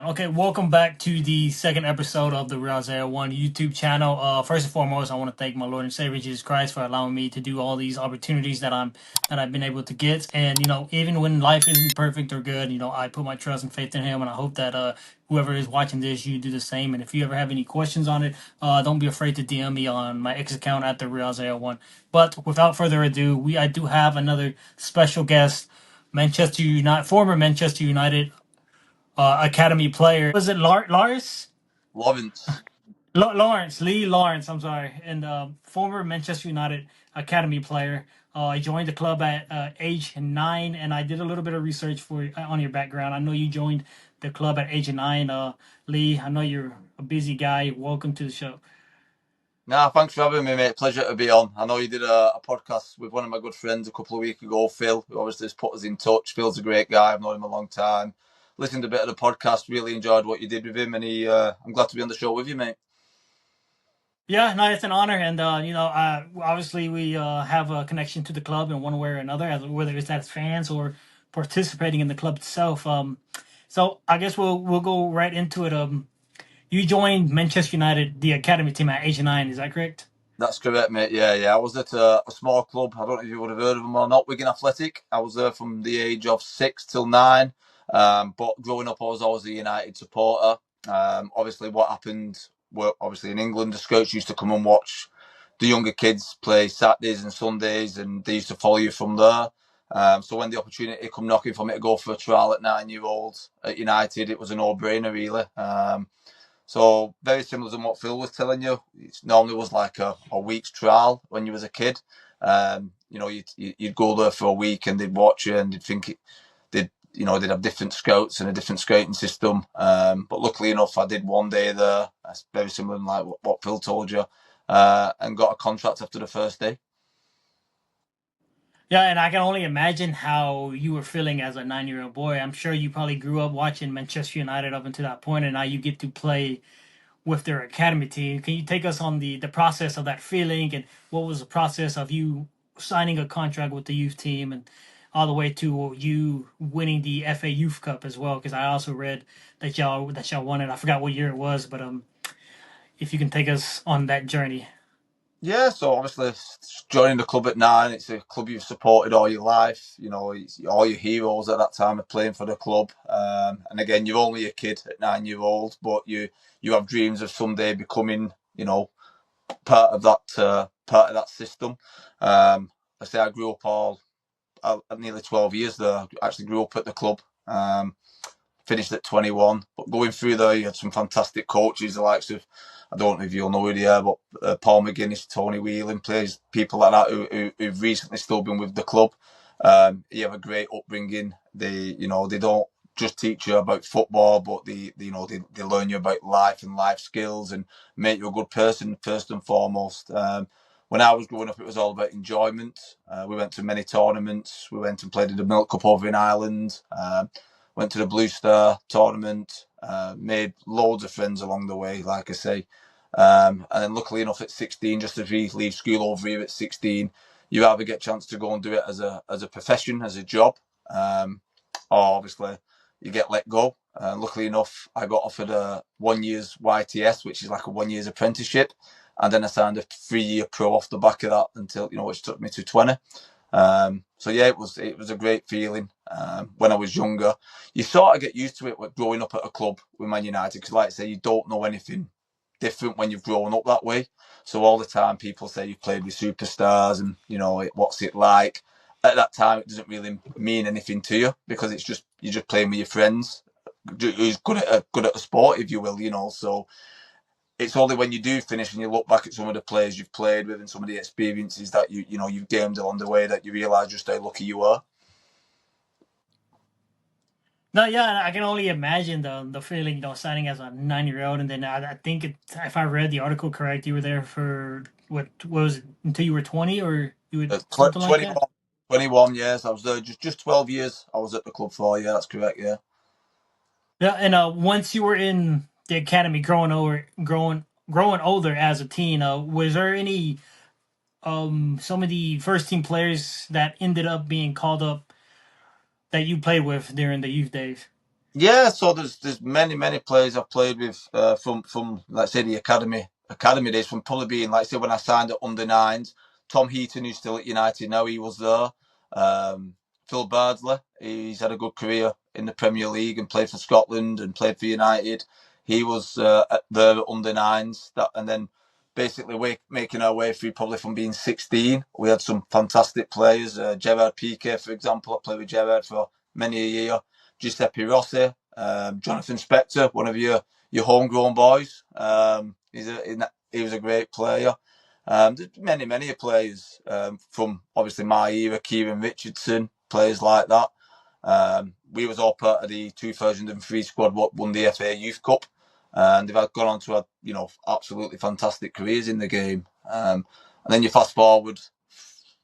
Okay, welcome back to the second episode of the Real Zero One YouTube channel. First and foremost, I want to thank my Lord and Savior Jesus Christ for allowing me to do all these opportunities that I've been able to get. And even when life isn't perfect or good, I put my trust and faith in Him, and I hope that whoever is watching this, you do the same. And if you ever have any questions on it, don't be afraid to DM me on my X account at the Real Zero One. But without further ado, I do have another special guest, Manchester United, former Manchester United academy player. Was it Lars? Lawrence. Lawrence, Lee Lawrence, I'm sorry, and former Manchester United academy player. I joined the club at age 9, and I did a little bit of research for on your background. I know you joined the club at age 9. Lee, I know you're a busy guy. Welcome to the show. Nah, thanks for having me, mate. Pleasure to be on. I know you did a podcast with one of my good friends a couple of weeks ago, Phil, who obviously has put us in touch. Phil's a great guy. I've known him a long time. Listened to a bit of the podcast, really enjoyed what you did with him, and I'm glad to be on the show with you, mate. Yeah, no, it's an honor, and obviously we have a connection to the club in one way or another, whether it's as fans or participating in the club itself. So I guess we'll go right into it. You joined Manchester United, the academy team at age 9. Is that correct? That's correct, mate. Yeah. I was at a small club. I don't know if you would have heard of them or not, Wigan Athletic. I was there from the age of 6 till 9. But growing up, I was always a United supporter. Obviously, what happened were obviously in England, the scouts used to come and watch the younger kids play Saturdays and Sundays, and they used to follow you from there. So when the opportunity come knocking for me to go for a trial at 9 year old at United, it was a no brainer, really. So very similar to what Phil was telling you. It normally was like a week's trial when you was a kid. You'd go there for a week and they'd watch you and they'd think they'd have different scouts and a different scouting system. But luckily enough, I did one day there. That's very similar to like what Phil told you, and got a contract after the first day. Yeah, and I can only imagine how you were feeling as a 9-year-old boy. I'm sure you probably grew up watching Manchester United up until that point, and now you get to play with their academy team. Can you take us on the process of that feeling, and what was the process of you signing a contract with the youth team, and all the way to you winning the FA Youth Cup as well? Because I also read that y'all won it. I forgot what year it was, but if you can take us on that journey. Yeah, so obviously joining the club at 9, it's a club you've supported all your life. All your heroes at that time are playing for the club. And again, you're only a kid at 9 year old, but you have dreams of someday becoming, part of that system. I say I grew up nearly 12 years there. I actually grew up at the club. Finished at 21. But going through there, you had some fantastic coaches, the likes of, I don't know if you'll know who they are, but Paul McGuinness, Tony Whelan, players, people like that who've recently still been with the club. You have a great upbringing. They don't just teach you about football, but they learn you about life and life skills and make you a good person first and foremost. When I was growing up, it was all about enjoyment. We went to many tournaments. We went and played in the Milk Cup over in Ireland. Went to the Blue Star tournament, made loads of friends along the way, like I say. And then luckily enough at 16, just as we leave school over here at 16, you either get a chance to go and do it as a profession, as a job, or obviously you get let go. Luckily enough, I got offered a 1 year's YTS, which is like a 1 year's apprenticeship. And then I signed a 3 year pro off the back of that until, which took me to 20. So yeah, it was a great feeling when I was younger. You sort of get used to it growing up at a club with Man United because, like I say, you don't know anything different when you've grown up that way. So all the time people say you've played with superstars and what's it like. At that time, it doesn't really mean anything to you because you're just playing with your friends who's good at a sport, if you will. So it's only when you do finish and you look back at some of the players you've played with and some of the experiences that you've gained along the way that you realise just how lucky you are. No, yeah, I can only imagine the feeling, signing as a 9-year-old, and then I think if I read the article correct, you were there for what was it, until you were 20, or you would something like that. 21 years. I was there just 12 years. I was at the club for. Yeah, that's correct. Yeah. Yeah, and once you were in the academy, growing older as a teen, was there any some of the first team players that ended up being called up that you played with during the youth days? Yeah, so there's many players I've played with from let's say the academy days, from probably being like say when I signed at under nines. Tom Heaton, who's still at United now, he was there. Phil Bardsley, he's had a good career in the Premier League and played for Scotland and played for United. He was at the under nines, that, and then basically making our way through probably from being 16. We had some fantastic players. Gerard Piqué, for example, I played with Gerard for many a year. Giuseppe Rossi, Jonathan Spector, one of your homegrown boys. He was a great player. There's many players from obviously my era, Kieran Richardson, players like that. We was all part of the 2003 squad what won the FA Youth Cup, and they've gone on to have absolutely fantastic careers in the game. And then you fast forward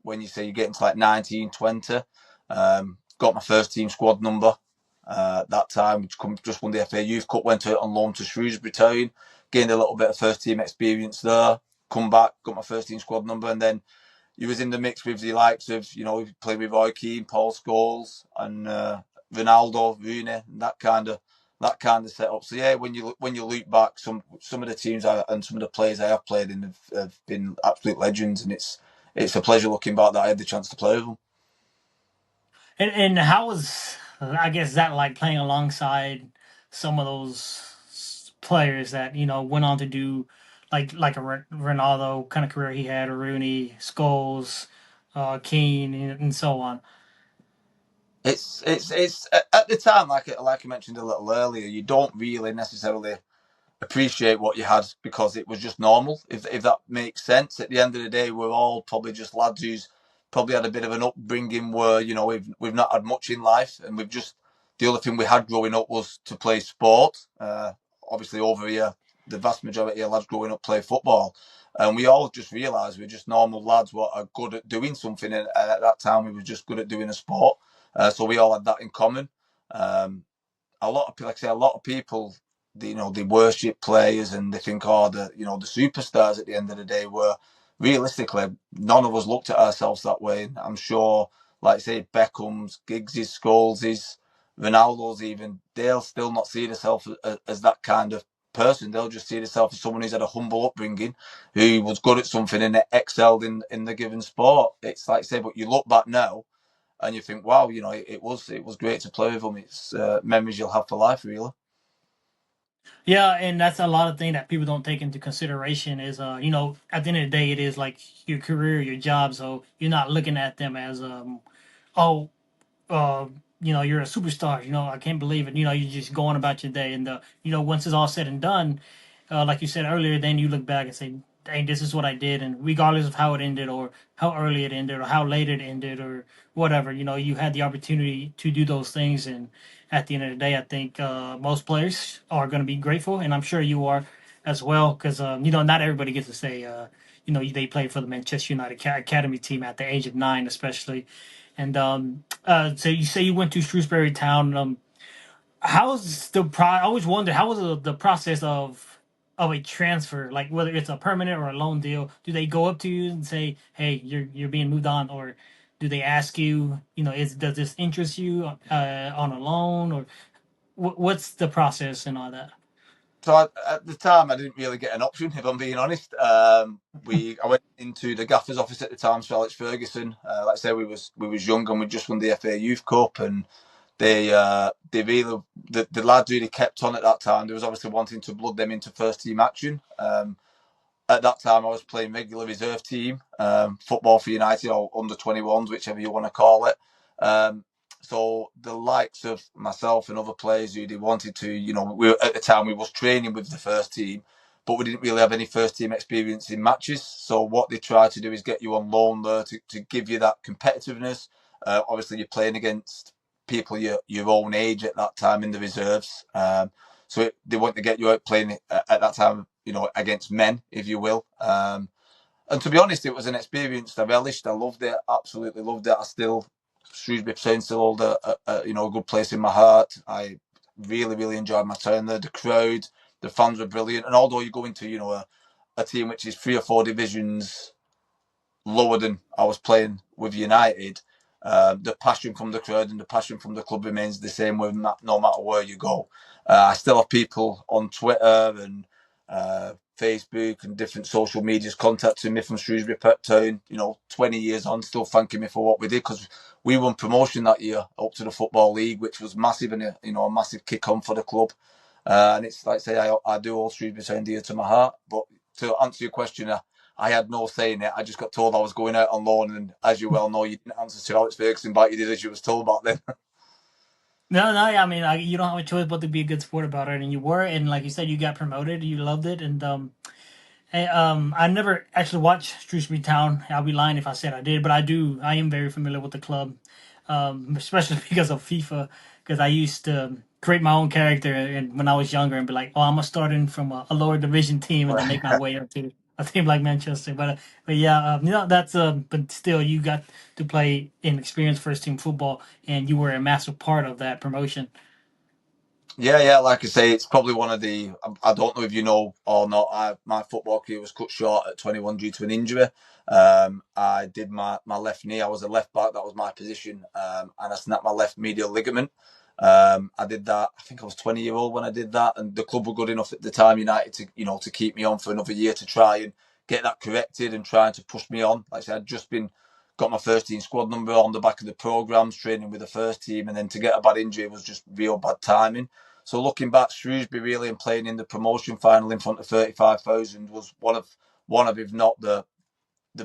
when you say you get into like 19, 20, got my first team squad number that time, which just won the FA Youth Cup, went out on loan to Shrewsbury Town, gained a little bit of first team experience there, come back, got my first team squad number, and then he was in the mix with the likes of, played with Roy Keane, Paul Scholes, and Ronaldo, Rooney, and that kind of setup. So yeah, when you look back, some of the teams and some of the players I have played in have been absolute legends, and it's a pleasure looking back that I had the chance to play with them. And how was, I guess, that like playing alongside some of those players that went on to do like a Ronaldo kind of career he had, or Rooney, Scholes, Keane, and so on. It's at the time, like I mentioned a little earlier, you don't really necessarily appreciate what you had because it was just normal. If that makes sense. At the end of the day, we're all probably just lads who's probably had a bit of an upbringing where we've not had much in life, and we've just the only thing we had growing up was to play sport. Obviously, over here, the vast majority of lads growing up play football, and we all just realised we're just normal lads what are good at doing something. And at that time, we were just good at doing a sport, so we all had that in common. Um, like I say, a lot of people, they worship players and they think, oh, the superstars at the end of the day were realistically, none of us looked at ourselves that way. I'm sure, like I say, Beckham's, Giggs's, Scholes's, Ronaldo's even, they'll still not see themselves as that kind of person. They'll just see themselves as someone who's had a humble upbringing, who was good at something and excelled in the given sport. It's like I say, but you look back now and you think, wow, it was great to play with them. It's memories you'll have for life, really. Yeah, and that's a lot of thing that people don't take into consideration is at the end of the day it is like your career, your job, so you're not looking at them as oh uh, you're a superstar. I can't believe it. You're just going about your day, and once it's all said and done, like you said earlier, then you look back and say, "Dang, this is what I did," and regardless of how it ended, or how early it ended, or how late it ended, or whatever, you had the opportunity to do those things, and at the end of the day, I think most players are going to be grateful, and I'm sure you are as well, because not everybody gets to say, they played for the Manchester United academy team at the age of 9, especially. And so you say you went to Shrewsbury Town. How's I always wondered how was the process of a transfer, like whether it's a permanent or a loan deal. Do they go up to you and say, "Hey, you're being moved on," or do they ask you, does this interest you on a loan, or what's the process and all that? So at the time, I didn't really get an option, if I'm being honest. I went into the gaffer's office at the time, Sir Alex Ferguson. Like I say, we was young and we just won the FA Youth Cup, and they really the lads really kept on at that time. There was obviously wanting to blood them into first team action. At that time, I was playing regular reserve team football for United, or under 21s, whichever you want to call it. So the likes of myself and other players who they wanted to, at the time we was training with the first team, but we didn't really have any first team experience in matches. So what they try to do is get you on loan there to give you that competitiveness. Obviously, you're playing against people your own age at that time in the reserves. So they want to get you out playing at that time, against men, if you will. And to be honest, it was an experience I relished. I loved it, absolutely loved it. Shrewsbury Town still hold a good place in my heart. I really enjoyed my time there. The crowd, the fans were brilliant. And although you go into, a team which is 3 or 4 divisions lower than I was playing with United, the passion from the crowd and the passion from the club remains the same no matter where you go. I still have people on Twitter and Facebook and different social medias contacting me from Shrewsbury Pet Town, 20 years on, still thanking me for what we did, because we won promotion that year up to the Football League, which was massive and a massive kick on for the club. And it's like I say, I do all Shrewsbury Town dear to my heart. But to answer your question, I had no say in it. I just got told I was going out on loan, and as you well know, you didn't answer Sir Alex Ferguson, but you did as you was told back then. No, no, yeah, I mean, you don't have a choice but to be a good sport about it, and you were, and like you said, you got promoted, you loved it, and I never actually watched Shrewsbury Town. I'll be lying if I said I did, but I do. I am very familiar with the club, especially because of FIFA. Because I used to create my own character, and when I was younger, and be like, "Oh, I'm gonna start in from a lower division team, and then make my way up to a team like Manchester." But yeah, that's but still, you got to play in experienced first team football, and you were a massive part of that promotion. Yeah. Like I say, it's probably one of the. I don't know if you know or not. My football career was cut short at 21 due to an injury. I did my left knee. I was a left back. That was my position, and I snapped my left medial ligament. I did that. I think I was 20-year-old when I did that, and the club were good enough at the time, United, to keep me on for another year to try and get that corrected and trying to push me on. Like I said, I'd just got my first team squad number on the back of the programmes, training with the first team, and then to get a bad injury was just real bad timing. So looking back, Shrewsbury really and playing in the promotion final in front of 35,000 was one of, if not the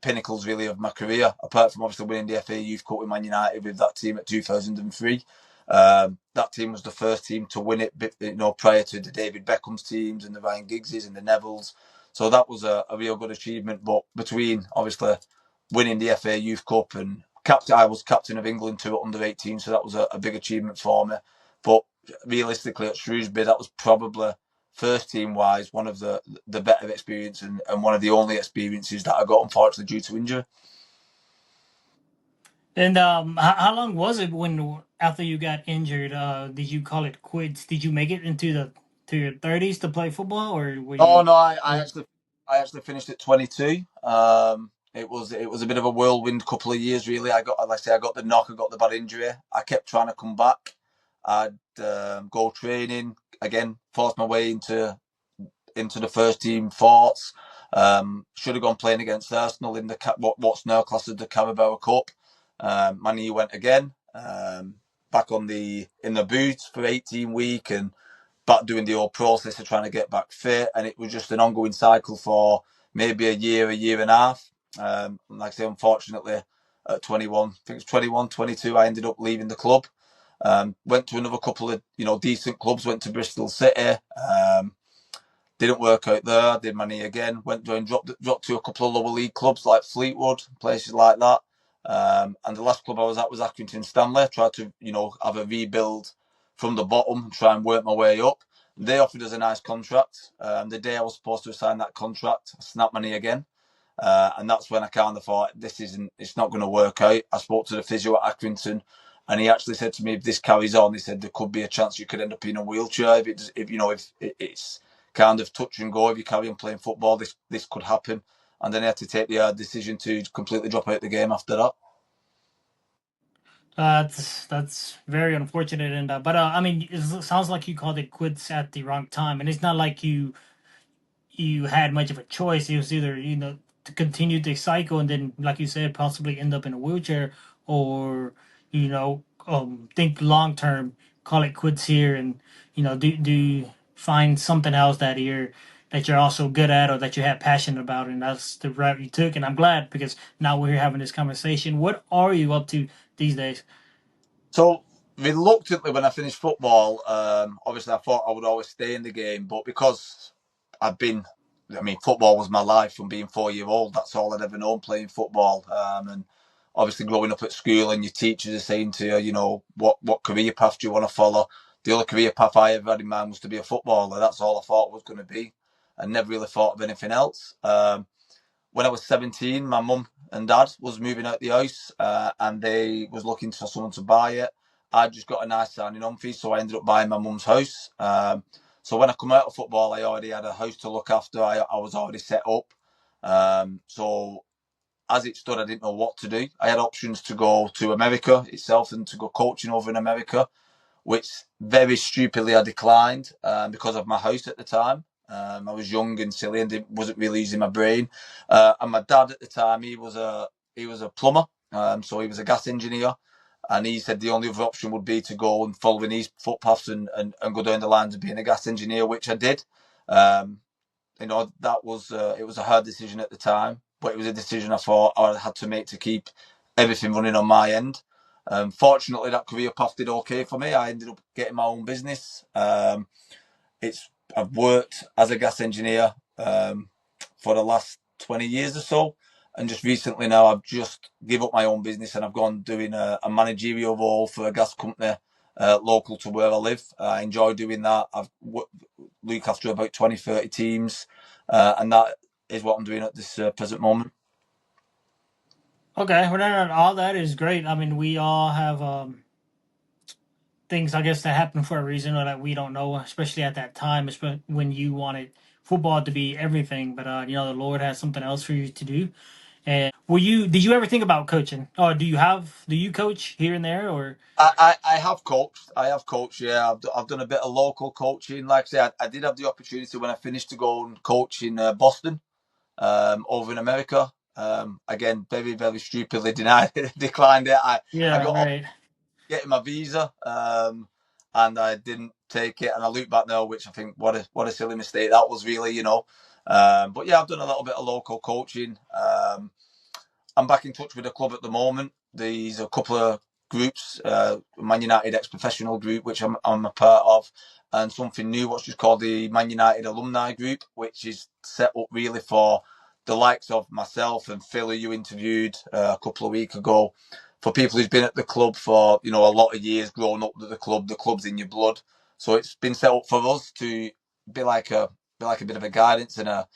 pinnacles really of my career. Apart from obviously winning the FA Youth Cup with Man United with that team at 2003, that team was the first team to win it, prior to the David Beckham's teams and the Ryan Giggses and the Nevilles. So that was a real good achievement. But between obviously winning the FA Youth Cup and I was captain of England too at under 18, so that was a big achievement for me. But realistically at Shrewsbury, that was probably first team wise one of the better experience and one of the only experiences that I got, unfortunately, due to injury. And how long was it when after you got injured? Did you call it quits? Did you make it into the to your 30s to play football, or were Oh you? no, I actually finished at 22. It was a bit of a whirlwind couple of years really. I got the knock, I got the bad injury. I kept trying to come back. I'd go training again, force my way into the first team thoughts. Should have gone playing against Arsenal in what's now classed as the Carabao Cup. My knee went again. Back in the boots for 18 weeks and back doing the old process of trying to get back fit. And it was just an ongoing cycle for maybe a year and a half. Like I say, unfortunately, at 21, I think it's 21, 22, I ended up leaving the club. Went to another couple of decent clubs. Went to Bristol City. Didn't work out there. Did my knee again. Went down, dropped to a couple of lower league clubs like Fleetwood, places like that. And the last club I was at was Accrington Stanley. Tried to have a rebuild from the bottom, try and work my way up. They offered us a nice contract. The day I was supposed to sign that contract, I snapped my knee again. And that's when I kind of thought, it's not going to work out. I spoke to the physio at Accrington, and he actually said to me, if this carries on, he said there could be a chance you could end up in a wheelchair if it's kind of touch and go. If you carry on playing football, this could happen. And then I had to take the decision to completely drop out the game after that. That's very unfortunate, and but I mean, it sounds like you called it quits at the wrong time, and it's not like you had much of a choice. It was either to continue the cycle and then, like you said, possibly end up in a wheelchair, or think long term, call it quits here, and do find something else that you're also good at or that you have passion about, and that's the route you took. And I'm glad because now we're here having this conversation. What are you up to these days? So reluctantly, when I finished football, obviously I thought I would always stay in the game, but because football was my life from being 4 year old. That's all I'd ever known, playing football. And obviously growing up at school and your teachers are saying to you, what career path do you want to follow? The only career path I ever had in mind was to be a footballer. That's all I thought was going to be. I never really thought of anything else. When I was 17, my mum and dad was moving out the house, and they was looking for someone to buy it. I just got a nice signing on fee, so I ended up buying my mum's house. So when I come out of football, I already had a house to look after. I was already set up. So as it stood, I didn't know what to do. I had options to go to America itself and to go coaching over in America, which very stupidly I declined because of my house at the time. I was young and silly and wasn't really using my brain. And my dad at the time, he was a plumber, so he was a gas engineer, and he said the only other option would be to go and follow in his footpaths and go down the lines of being a gas engineer, which I did. Um, that was it was a hard decision at the time, but it was a decision I thought I had to make to keep everything running on my end. Fortunately, that career path did okay for me. I ended up getting my own business. I've worked as a gas engineer for the last 20 years or so, and just recently now I've just give up my own business and I've gone doing a managerial role for a gas company local to where I live. I enjoy doing that. I've look after about 20, 30 teams, and that is what I'm doing at this present moment. Okay, well, no, all that is great. I mean, we all have things, I guess, that happen for a reason or that we don't know, especially at that time, especially when you wanted football to be everything. But the Lord has something else for you to do. And did you ever think about coaching? Or do you coach here and there or? I have coached. I have coached. Yeah, I've done a bit of local coaching. Like I said, I did have the opportunity when I finished to go and coach in Boston, over in America. Again, very very stupidly declined it. I Yeah, got off right. getting my visa, and I didn't take it. And I look back now, which I think what a silly mistake that was. Really, But yeah, I've done a little bit of local coaching. I'm back in touch with the club at the moment. There's a couple of groups, Man United ex-professional group, which I'm a part of, and something new, what's just called the Man United alumni group, which is set up really for the likes of myself and Phil, who you interviewed a couple of weeks ago, for people who's been at the club for a lot of years, growing up with the club. The club's in your blood, so it's been set up for us to be like a bit of a guidance and a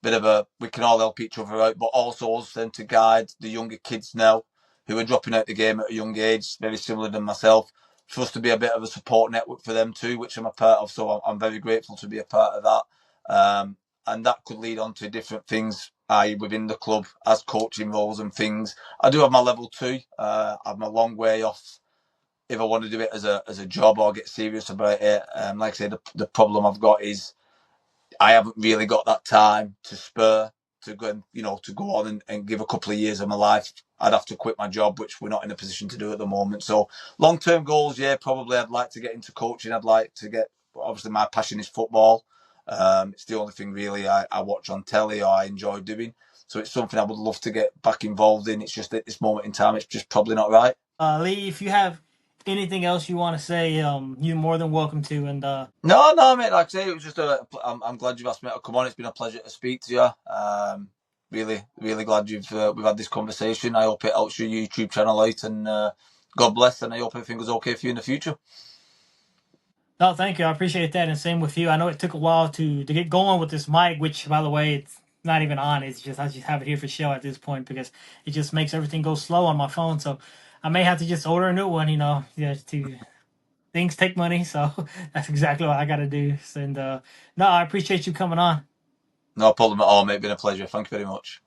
bit of we can all help each other out, but also us then to guide the younger kids now who are dropping out the game at a young age, very similar to myself, for us to be a bit of a support network for them too, which I'm a part of. So I'm very grateful to be a part of that. And that could lead on to different things, i.e. within the club as coaching roles and things. I do have my level 2. I'm a long way off if I want to do it as a job or get serious about it. Like I said, the problem I've got is I haven't really got that time to spare to go and to go on and give a couple of years of my life. I'd have to quit my job, which we're not in a position to do at the moment. So long-term goals, yeah, probably I'd like to get into coaching. I'd like to get, obviously my passion is football. It's the only thing really I watch on telly or I enjoy doing. So it's something I would love to get back involved in. It's just at this moment in time, it's just probably not right. Lee, if you have anything else you want to say, you're more than welcome to. And No, mate. Like I say, it was just I'm glad you've asked me to come on. It's been a pleasure to speak to you. Really, really glad we've had this conversation. I hope it helps your YouTube channel out, and God bless. And I hope everything goes okay for you in the future. no, thank you. I appreciate that, and same with you. I know it took a while to get going with this mic, which, by the way, it's not even on. It's just I just have it here for show at this point because it just makes everything go slow on my phone. So I may have to just order a new one. Yeah, to things take money, so that's exactly what I got to do. And no, I appreciate you coming on. No problem at all, mate. Been a pleasure. Thank you very much.